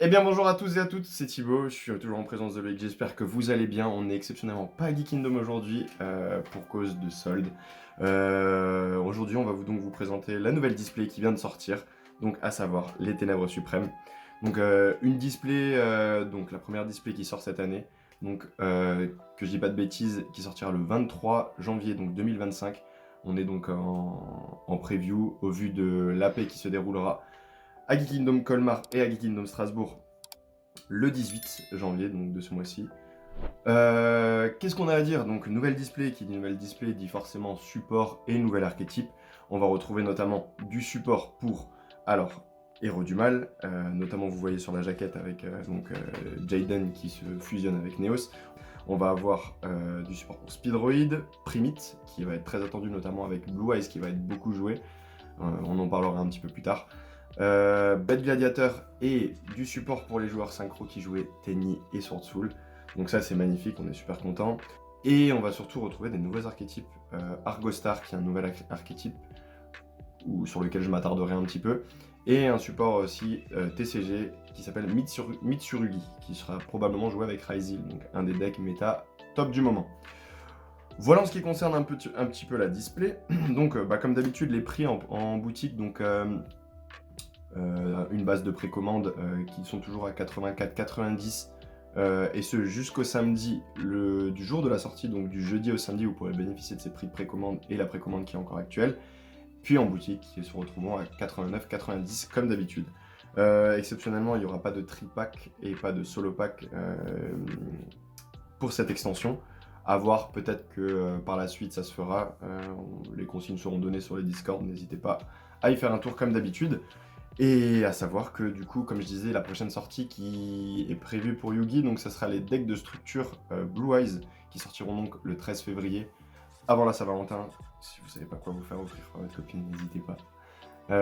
Eh bien bonjour à tous et à toutes, c'est Thibaut, je suis toujours en présence de Loïc, j'espère que vous allez bien. On n'est exceptionnellement pas à Geek Kingdom aujourd'hui pour cause de soldes. Aujourd'hui on va donc vous présenter la nouvelle display qui vient de sortir, donc à savoir les Ténèbres Suprêmes. Donc une display, donc la première display qui sort cette année, donc que je dis pas de bêtises, qui sortira le 23 janvier donc 2025. On est donc en preview au vu de l'AP qui se déroulera à Geek Kingdom Colmar et à Geek Kingdom Strasbourg le 18 janvier, donc de ce mois-ci. Qu'est-ce qu'on a à dire? Donc nouvelle display, qui dit nouvelle display dit forcément support et nouvel archétype. On va retrouver notamment du support pour, alors, Héros du Mal, notamment vous voyez sur la jaquette avec Jaden qui se fusionne avec Neos. On va avoir du support pour Speedroid, Primite, qui va être très attendu notamment avec Blue Eyes qui va être beaucoup joué. On en parlera un petit peu plus tard. Bête Gladiateur et du support pour les joueurs synchro qui jouaient Tenny et Sword Soul. Donc ça c'est magnifique, on est super content. Et on va surtout retrouver des nouveaux archétypes. Argostar qui est un nouvel archétype sur lequel je m'attarderai un petit peu. Et un support aussi TCG qui s'appelle Mitsurugi, qui sera probablement joué avec Ryzil, donc un des decks méta top du moment. Voilà en ce qui concerne un petit peu la display. Donc comme d'habitude les prix en boutique, donc une base de précommande qui sont toujours à 84,90 et ce jusqu'au samedi du jour de la sortie, donc du jeudi au samedi vous pourrez bénéficier de ces prix de précommande et la précommande qui est encore actuelle, puis en boutique qui se retrouveront à 89,90 comme d'habitude. Exceptionnellement il n'y aura pas de tri-pack et pas de solo pack pour cette extension. À voir, peut-être que par la suite ça se fera, les consignes seront données sur les Discord, n'hésitez pas à y faire un tour comme d'habitude. Et à savoir que du coup, comme je disais, la prochaine sortie qui est prévue pour Yugi, donc ça sera les decks de structure Blue Eyes qui sortiront donc le 13 février, avant la Saint-Valentin. Si vous savez pas quoi vous faire offrir à votre copine, n'hésitez pas.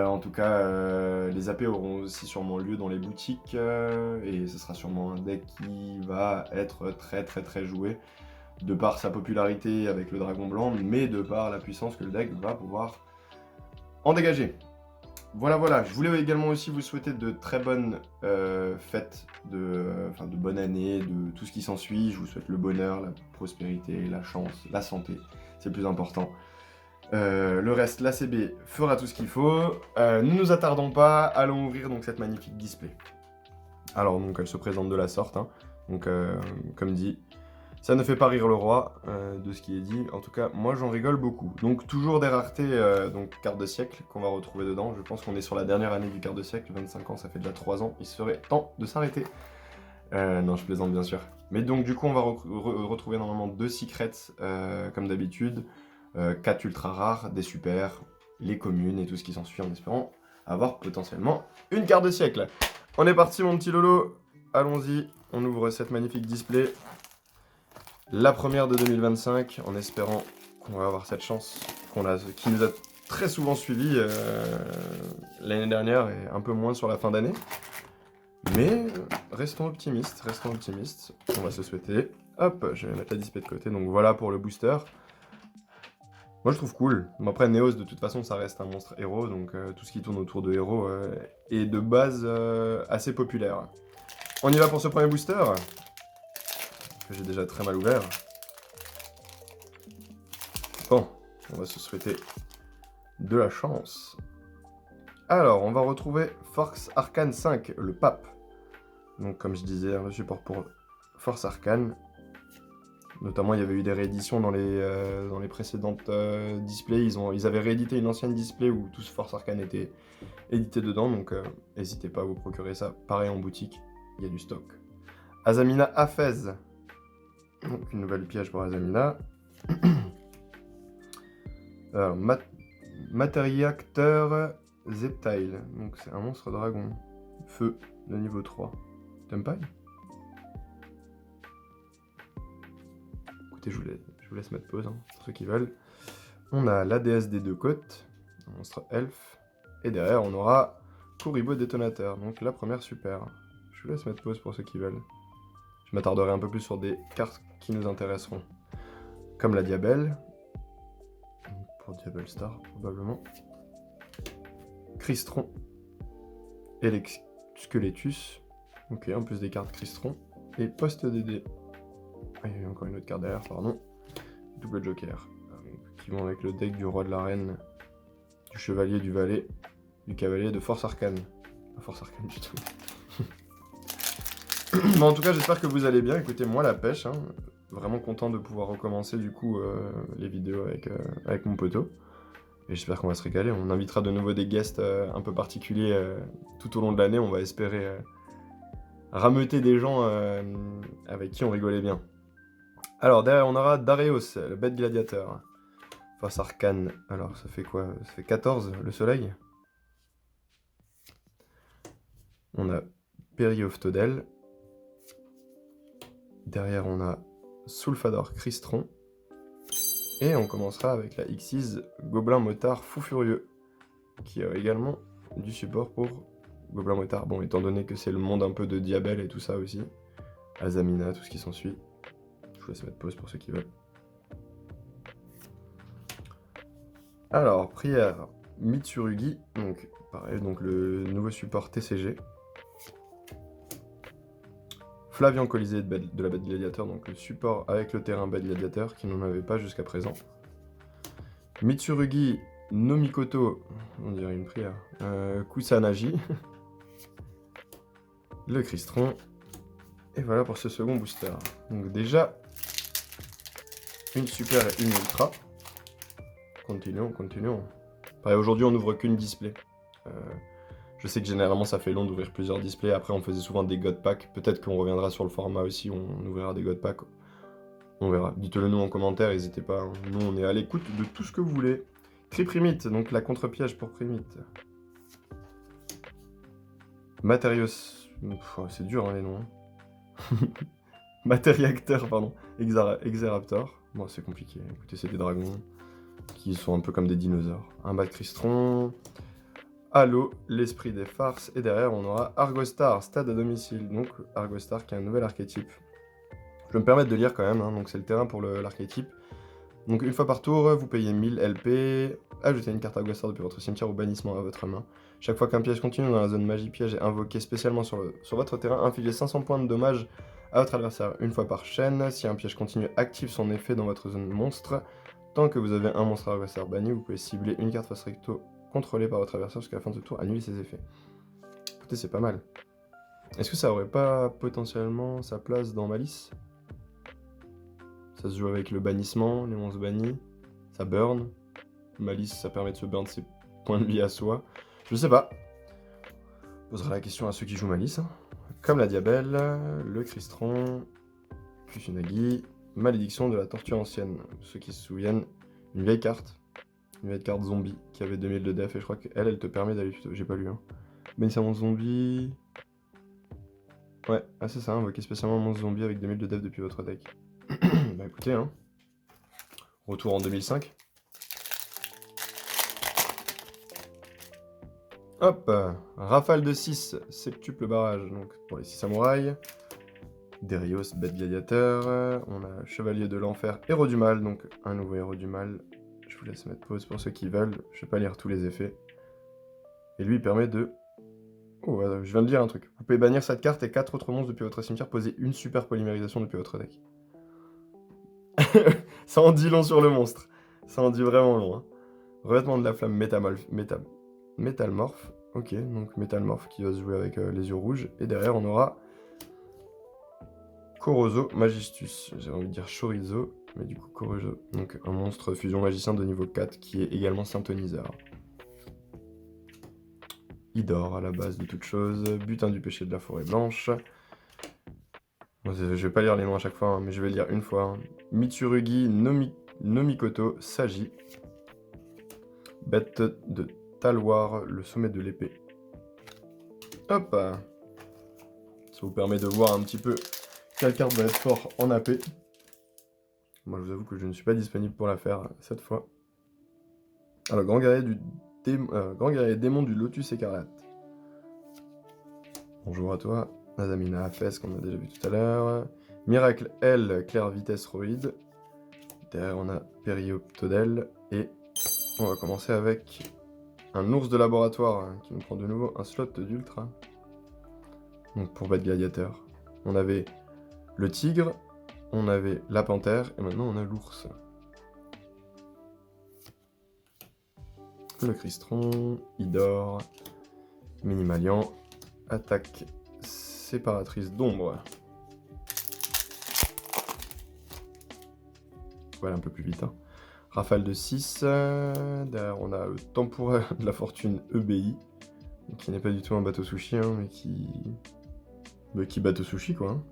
En tout cas, les AP auront aussi sûrement lieu dans les boutiques et ce sera sûrement un deck qui va être très joué de par sa popularité avec le Dragon Blanc, mais de par la puissance que le deck va pouvoir en dégager. Voilà, je voulais également aussi vous souhaiter de très bonnes fêtes, de bonne année, de tout ce qui s'ensuit. Je vous souhaite le bonheur, la prospérité, la chance, la santé, c'est le plus important. Le reste, l'ACB fera tout ce qu'il faut. Ne nous attardons pas, allons ouvrir donc cette magnifique display. Alors donc elle se présente de la sorte, hein. Donc comme dit, ça ne fait pas rire le roi de ce qui est dit. En tout cas, moi j'en rigole beaucoup. Donc toujours des raretés, donc quart de siècle qu'on va retrouver dedans. Je pense qu'on est sur la dernière année du quart de siècle. 25 ans, ça fait déjà 3 ans. Il serait temps de s'arrêter. Non, je plaisante bien sûr. Mais donc du coup, on va retrouver normalement 2 secrets comme d'habitude. 4 ultra rares, des super, les communes et tout ce qui s'ensuit en espérant avoir potentiellement une quart de siècle. On est parti mon petit Lolo. Allons-y, on ouvre cette magnifique display. La première de 2025, en espérant qu'on va avoir cette chance qui nous a très souvent suivis l'année dernière et un peu moins sur la fin d'année. Mais restons optimistes. On va se souhaiter. Hop, je vais mettre la display de côté. Donc voilà pour le booster. Moi je trouve cool. Bon, après Neos de toute façon ça reste un monstre héros, donc tout ce qui tourne autour de héros est de base assez populaire. On y va pour ce premier booster que j'ai déjà très mal ouvert. Bon, on va se souhaiter de la chance. Alors, on va retrouver Force Arcane 5, le pape. Donc, comme je disais, le support pour Force Arcane. Notamment, il y avait eu des rééditions dans les précédentes displays. Ils avaient réédité une ancienne display où tout ce Force Arcane était édité dedans. Donc, n'hésitez pas à vous procurer ça. Pareil en boutique, il y a du stock. Azamina Hafez. Donc, une nouvelle piège pour Azamina. Alors, Matériacteur Zeptile. Donc c'est un monstre dragon. Feu de niveau 3. T'aimes pas? Écoutez, je vous laisse mettre pause, hein, pour ceux qui veulent. On a la déesse des deux côtes, un monstre elfe. Et derrière, on aura Kuribo Détonateur. Donc la première super. Je vous laisse mettre pause pour ceux qui veulent. Je m'attarderai un peu plus sur des cartes qui nous intéresseront. Comme la Diabelle. Pour Diabelle Star, probablement. Crystron. Squeletus. Ok, en plus des cartes Crystron. Et post-DD. Ah, il y a encore une autre carte derrière, pardon. Double Joker. Qui vont avec le deck du Roi de l'Arène, du Chevalier, du Valet, du Cavalier, de Force Arcane. Pas Force Arcane du tout. Bon, en tout cas, j'espère que vous allez bien. Écoutez, moi, la pêche. Hein. Vraiment content de pouvoir recommencer du coup les vidéos avec mon poteau. Et j'espère qu'on va se régaler. On invitera de nouveau des guests un peu particuliers tout au long de l'année. On va espérer rameuter des gens avec qui on rigolait bien. Alors, derrière, on aura Darius, le bête gladiateur. Face arcane. Alors, ça fait quoi? Ça fait 14, le soleil. On a Périoftodel. Derrière, on a Sulfador Crystron. Et on commencera avec la Xyz Gobelin Motard Fou Furieux, qui a également du support pour Gobelin Motard. Bon, étant donné que c'est le monde un peu de Diabel et tout ça aussi. Azamina, tout ce qui s'ensuit. Je vous laisse mettre pause pour ceux qui veulent. Alors, prière Mitsurugi, donc pareil, donc le nouveau support TCG. Flavian Colisée de la bête gladiateur, donc le support avec le terrain bête gladiateur, qui n'en avait pas jusqu'à présent. Mitsurugi no Mikoto, on dirait une prière, Kusanagi, le Crystron, et voilà pour ce second booster. Donc déjà, une super et une ultra. Continuons. Pareil, aujourd'hui on n'ouvre qu'une display. Je sais que généralement ça fait long d'ouvrir plusieurs displays, après on faisait souvent des God Packs, peut-être qu'on reviendra sur le format aussi, on ouvrira des God Packs. On verra. Dites-le nous en commentaire, n'hésitez pas. Hein. Nous, on est à l'écoute de tout ce que vous voulez. Criprimite, donc la contre-piège pour Primite. Matérios. C'est dur, hein, les noms. Hein. Matériacteur, pardon. Exeraptor. Bon, c'est compliqué. Écoutez, c'est des dragons qui sont un peu comme des dinosaures. Un bat Crystron. Halo, l'esprit des farces. Et derrière, on aura Argostar, stade à domicile. Donc, Argostar qui est un nouvel archétype. Je vais me permettre de lire quand même, hein, donc c'est le terrain pour l'archétype. Donc une fois par tour, vous payez 1000 LP, ajoutez une carte Argostar depuis votre cimetière ou bannissement à votre main. Chaque fois qu'un piège continue dans la zone magie piège est invoqué spécialement sur votre terrain, infligez 500 points de dommages à votre adversaire une fois par chaîne. Si un piège continue active son effet dans votre zone monstre, tant que vous avez un monstre Argostar banni, vous pouvez cibler une carte face recto contrôlée par votre adversaire jusqu'à la fin de ce tour, annuler ses effets. Écoutez, c'est pas mal. Est-ce que ça aurait pas potentiellement sa place dans Malice ? Ça se joue avec le bannissement, les monstres bannis, ça burn. Malice, ça permet de se burn ses points de vie à soi. Je sais pas. On posera la question à ceux qui jouent Malice. Hein. Comme la Diabelle, le Crystron, Kusunagi, Malédiction de la Tortue Ancienne. Ceux qui se souviennent, une vieille carte zombie qui avait 2000 de def et je crois qu'elle te permet d'aller... J'ai pas lu, hein. Bannissement zombie... Ouais, ah c'est ça, invoquer spécialement un monstre zombie avec 2000 de def depuis votre deck. Bah écoutez, hein. Retour en 2005. Hop, rafale de 6, septuple barrage, donc pour les 6 samouraïs. Darius, bête gladiateur. On a chevalier de l'enfer, héros du mal, donc un nouveau héros du mal. Je vous laisse mettre pause pour ceux qui veulent, je vais pas lire tous les effets. Et lui il permet de... Oh, je viens de lire un truc. Vous pouvez bannir cette carte et 4 autres monstres depuis votre cimetière, poser une super polymérisation depuis votre deck. Ça en dit long sur le monstre. Ça en dit vraiment long. Hein. Revêtement de la flamme métamorphe. Ok, donc métamorphe qui va se jouer avec les yeux rouges. Et derrière, on aura Corozo Magistus. J'ai envie de dire Chorizo, mais du coup Corozo. Donc un monstre fusion magicien de niveau 4 qui est également synthoniseur. Idor à la base de toute chose. Butin du péché de la forêt blanche. Bon, je vais pas lire les noms à chaque fois, hein, mais je vais lire une fois. Hein. Mitsurugi Nomikoto Saji. Bête de Taloir, le sommet de l'épée. Hop. Ça vous permet de voir un petit peu quelle carte va être fort en AP. Moi je vous avoue que je ne suis pas disponible pour la faire cette fois. Alors, grand guerrier démon du Lotus écarlate. Bonjour à toi. Azamina Hafez qu'on a déjà vu tout à l'heure. Miracle L, Claire Vitesse Roïde. Derrière on a Périoptodel. Et on va commencer avec un ours de laboratoire hein, qui nous prend de nouveau un slot d'ultra. Donc pour battre gladiateur. On avait le tigre, on avait la panthère, et maintenant on a l'ours. Le cristron, Idor, Minimalian, attaque séparatrice d'ombre. Voilà, un peu plus vite. Hein. Rafale de 6. Derrière, on a le Tempura de la fortune EBI. Qui n'est pas du tout un bateau sushi, hein, mais qui bateau sushi, quoi. Hein.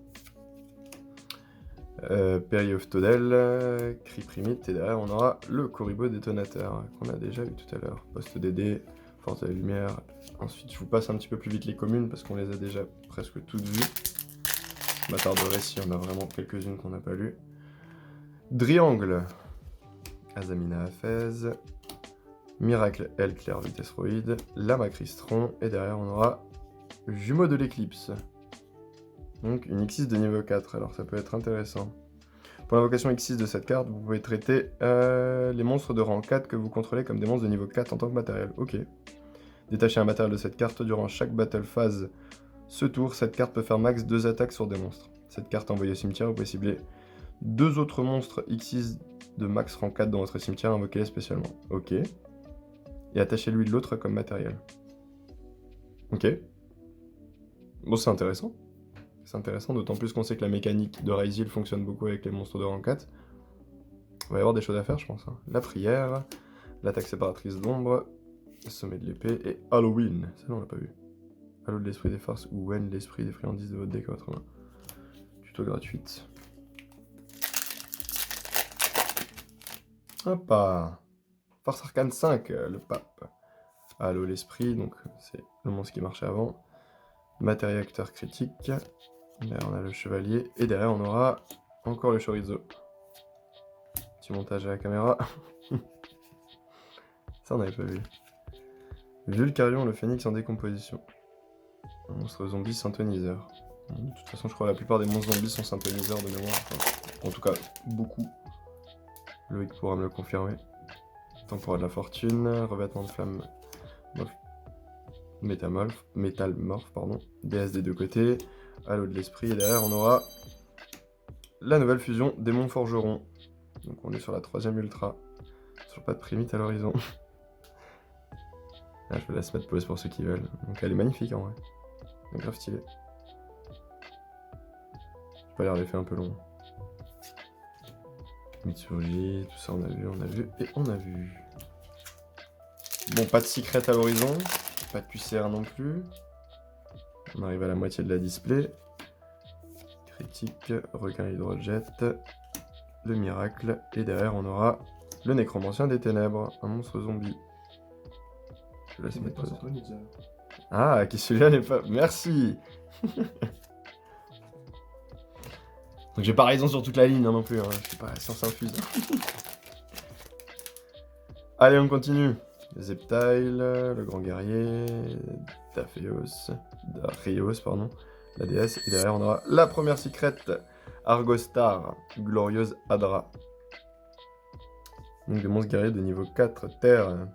Peri of Todel, Cri Primite, et derrière, on aura le Koribo détonateur, qu'on a déjà vu tout à l'heure. Poste DD, Force de la lumière. Ensuite, je vous passe un petit peu plus vite les communes, parce qu'on les a déjà presque toutes vues. Je m'attarderai si on a vraiment quelques-unes qu'on n'a pas lues. Driangle, Azamina Hafez, Miracle L Claire Vitesroïde, Lama Cristron, et derrière on aura Jumeau de l'éclipse. Donc une X6 de niveau 4, alors ça peut être intéressant. Pour l'invocation X6 de cette carte, vous pouvez traiter les monstres de rang 4 que vous contrôlez comme des monstres de niveau 4 en tant que matériel. Ok. Détachez un matériel de cette carte durant chaque battle phase. Ce tour, cette carte peut faire max 2 attaques sur des monstres. Cette carte envoyée au cimetière, vous pouvez cibler 2 autres monstres X6 de max rang 4 dans votre cimetière, invoquez-les spécialement. Ok. Et attachez-lui l'autre comme matériel. Ok. Bon, c'est intéressant. C'est intéressant, d'autant plus qu'on sait que la mécanique de Raizil fonctionne beaucoup avec les monstres de rang 4. Il va y avoir des choses à faire, je pense. Hein. La prière, l'attaque séparatrice d'ombre, le sommet de l'épée et Halloween. Ça, on l'a pas vu. Halo de l'esprit des forces ou Wen, l'esprit des friandises de votre deck à votre main. Tuto gratuite. Hop là. Force Arcane 5, le pape. Halo l'esprit, donc c'est le monstre qui marchait avant. Matériel acteur critique. Derrière on a le chevalier. Et derrière on aura encore le chorizo. Petit montage à la caméra. Ça on n'avait pas vu. Vulcarion, le phénix en décomposition. Un monstre zombie synthoniseur. De toute façon je crois que la plupart des monstres zombies sont synthoniseurs de mémoire. Enfin, en tout cas, beaucoup. Loïc pourra me le confirmer. Temporaire de la fortune, revêtement de flamme, métamorphe, pardon, déesse des deux côtés, halo de l'esprit, et derrière on aura la nouvelle fusion démon forgeron. Donc on est sur la 3ème ultra, sur pas de primite à l'horizon. Là je vais la se mettre pause pour ceux qui veulent. Donc elle est magnifique en vrai, elle est grave stylée. J'ai pas l'air d'effet un peu long. Mythurgie, tout ça on a vu et on a vu. Bon, pas de secret à l'horizon, pas de QCR non plus. On arrive à la moitié de la display. Critique, requin hydrojet, le miracle, et derrière on aura le nécromancien des ténèbres, un monstre zombie. Je laisse mettre pause. Ah, qui celui-là n'est pas... Merci. Donc j'ai pas raison sur toute la ligne hein, non plus, hein. Je suis pas science infuse. Allez, on continue. Zeptile, le grand guerrier, Darius, pardon, la déesse, et derrière on aura la première secrète, Argostar, glorieuse Adra. Donc des monstres guerriers de niveau 4, terre.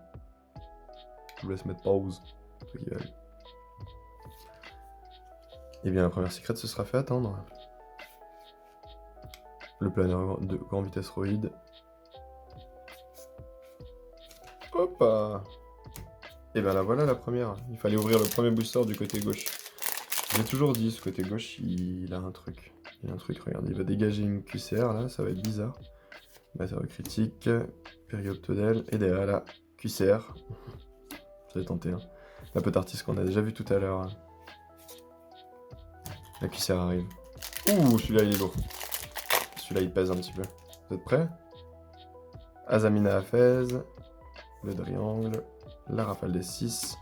Je vous laisse mettre pause, ceux qui veulent. Et bien la première secrète se sera fait attendre. Le planeur de grande vitesse roïde. Hop. Et ben là voilà la première. Il fallait ouvrir le premier booster du côté gauche. J'ai toujours dit, ce côté gauche, il a un truc. Il a un truc, regarde, il va dégager une QCR là, ça va être bizarre. Matériau critique, Périoptodel, et derrière la QCR. Ça va tenter. Hein. La potartiste qu'on a déjà vu tout à l'heure. La QCR arrive. Ouh, celui-là il est lourd. Celui-là il pèse un petit peu. Vous êtes prêts? Azamina Hafez, le Driangle, la rafale des 6,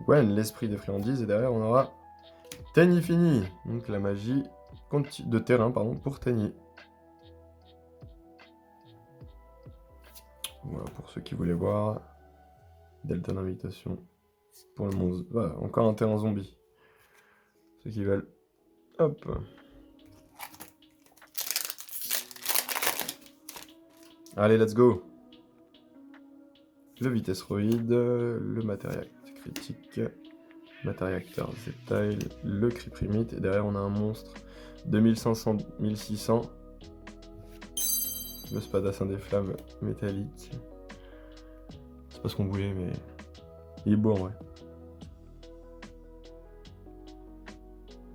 Wen, l'esprit des friandises, et derrière on aura Tenny Fini, donc la magie de terrain pour Tenny. Voilà pour ceux qui voulaient voir. Delta d'invitation pour le monstre. Voilà, encore un terrain zombie. Ceux qui veulent. Hop. Allez, let's go. Le vitesse roïde, le matériel critique, Matériacteur Z-Tile, le Cryprimite, et derrière on a un monstre 2500, 1600. Le Spadassin des Flammes métallique. C'est pas ce qu'on voulait, mais il est beau en vrai.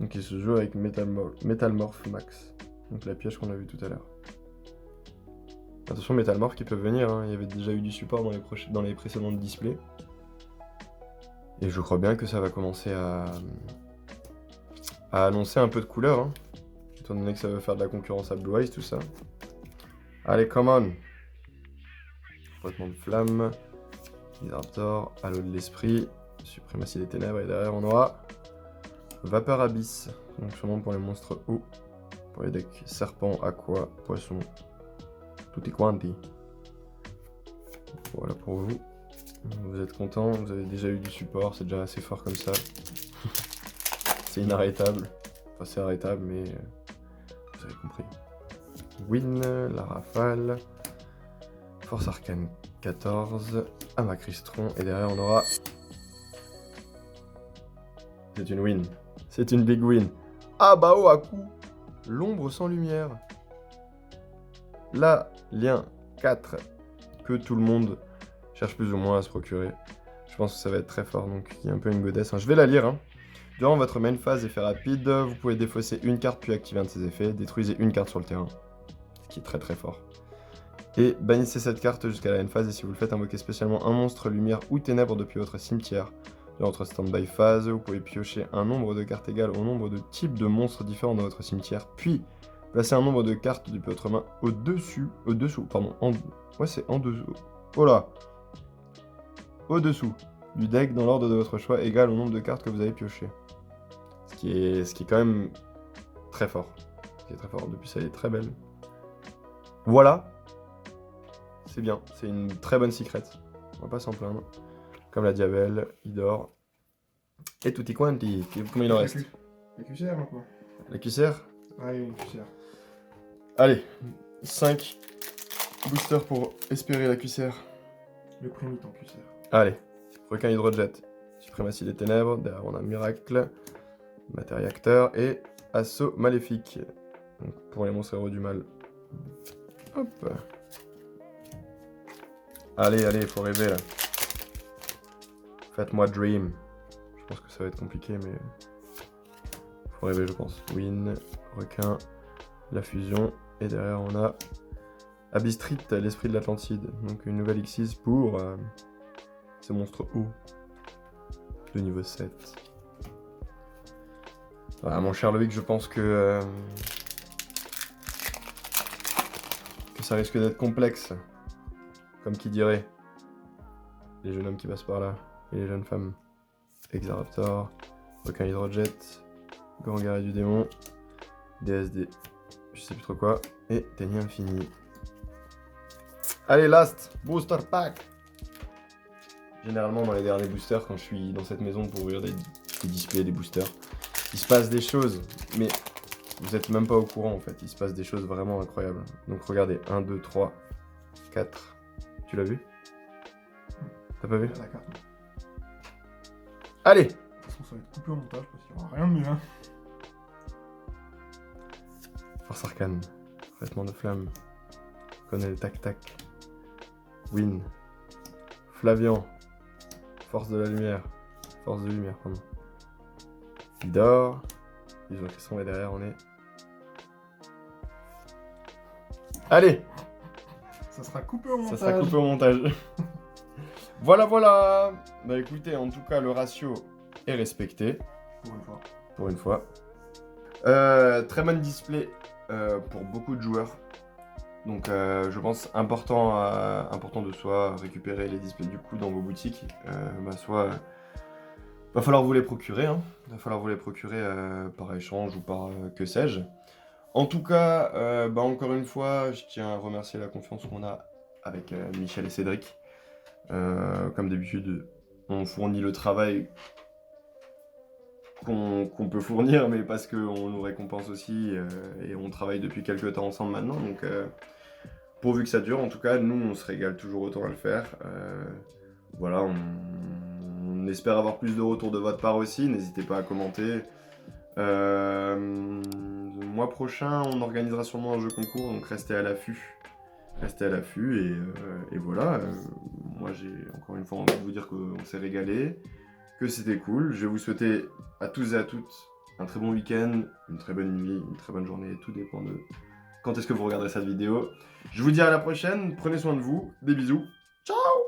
Donc il se joue avec Metalmorph Max. Donc la piège qu'on a vue tout à l'heure. Attention, Metalmorph qui peuvent venir, hein. Il y avait déjà eu du support dans les précédentes displays. Et je crois bien que ça va commencer à annoncer un peu de couleur, hein. Étant donné que ça va faire de la concurrence à Blue Eyes, tout ça. Allez, come on! Frottement de flamme, Raptor, Halo de l'esprit, Suprématie des ténèbres, et derrière on aura Vapeur Abyss, donc sûrement pour les monstres eau, pour les decks serpent, aqua, poisson, tutti quanti. Voilà pour vous. Vous êtes content, vous avez déjà eu du support, c'est déjà assez fort comme ça. C'est inarrêtable. Enfin, c'est arrêtable, mais vous avez compris. Win, la rafale, Force Arcane 14, Amacrystron, et derrière on aura... C'est une win. C'est une big win. Abao Aku, l'ombre sans lumière. Là, lien 4 que tout le monde cherche plus ou moins à se procurer. Je pense que ça va être très fort, donc il y a un peu une godesse. Je vais la lire. Durant votre main phase, effet rapide, vous pouvez défausser une carte puis activer un de ses effets. Détruisez une carte sur le terrain, ce qui est très très fort. Et bannissez cette carte jusqu'à la end phase, et si vous le faites, invoquez spécialement un monstre, lumière ou ténèbres depuis votre cimetière. Durant votre stand-by phase, vous pouvez piocher un nombre de cartes égal au nombre de types de monstres différents dans votre cimetière, puis placez un nombre de cartes depuis votre main au-dessous, pardon, ouais c'est en dessous, oh là, au-dessous du deck dans l'ordre de votre choix égal au nombre de cartes que vous avez pioché. Ce qui est quand même très fort. Ce qui est très fort, depuis ça elle est très belle. Voilà. C'est bien, c'est une très bonne secret. On va pas s'en plaindre. Comme la Diabelle, Idor. Et tutti quanti. Combien il en reste? La QCR maintenant. La QCR? Ah oui, QCR. Allez, 5 boosters pour espérer la QCR. Le Primite en QCR. Allez, Requin Hydrojet, Suprématie des Ténèbres, derrière on a Miracle, Matériacteur et Assaut Maléfique. Donc pour les monstres héros du mal. Hop. Allez, allez, faut rêver là. Faites-moi Dream. Je pense que ça va être compliqué, mais... Faut rêver, je pense. Win, Requin, la fusion, et derrière on a Abyss-Street, l'esprit de l'Atlantide. Donc une nouvelle Xyz pour ces monstres hauts de niveau 7. Voilà, mon cher Loïc, je pense que ça risque d'être complexe. Comme qui dirait les jeunes hommes qui passent par là, et les jeunes femmes. Exaraptor, Requin Hydrojet, Grand Guerrier du Démon, DSD, je sais plus trop quoi, et Ténie Infini. Allez, last booster pack. Généralement dans les derniers boosters, quand je suis dans cette maison pour ouvrir des displays, des boosters, il se passe des choses, mais vous êtes même pas au courant en fait, il se passe des choses vraiment incroyables. Donc regardez, 1, 2, 3, 4, tu l'as vu? T'as pas vu? La carte. Allez! De toute façon, ça va être coupé au montage parce qu'il n'y aura rien de mieux. Hein. Force Arcane, Frottement de flamme, connaît le tac-tac, Win, Flavian, Force de la lumière, Force de lumière, pardon. Idor, ils ont qui sont et derrière on est. Allez! Ça sera coupé au montage. Ça sera coupé au montage. Voilà, voilà! Bah écoutez, en tout cas, le ratio est respecté. Pour une fois. Pour une fois. Très bon display pour beaucoup de joueurs. Donc je pense important de soit récupérer les displays du coup dans vos boutiques, soit va falloir vous les procurer, hein. Va falloir vous les procurer par échange ou par que sais-je. En tout cas, encore une fois, je tiens à remercier la confiance qu'on a avec Michel et Cédric. Comme d'habitude, on fournit le travail qu'on peut fournir, mais parce qu'on nous récompense aussi, et on travaille depuis quelques temps ensemble maintenant, donc pourvu que ça dure, en tout cas, nous on se régale toujours autant à le faire. Voilà, on On espère avoir plus de retours de votre part aussi, n'hésitez pas à commenter. Le mois prochain, on organisera sûrement un jeu concours, donc restez à l'affût. Restez à l'affût et voilà. Moi, j'ai encore une fois envie de vous dire qu'on s'est régalé, que c'était cool. Je vais vous souhaiter à tous et à toutes un très bon week-end, une très bonne nuit, une très bonne journée. Tout dépend de quand est-ce que vous regarderez cette vidéo. Je vous dis à la prochaine. Prenez soin de vous. Des bisous. Ciao!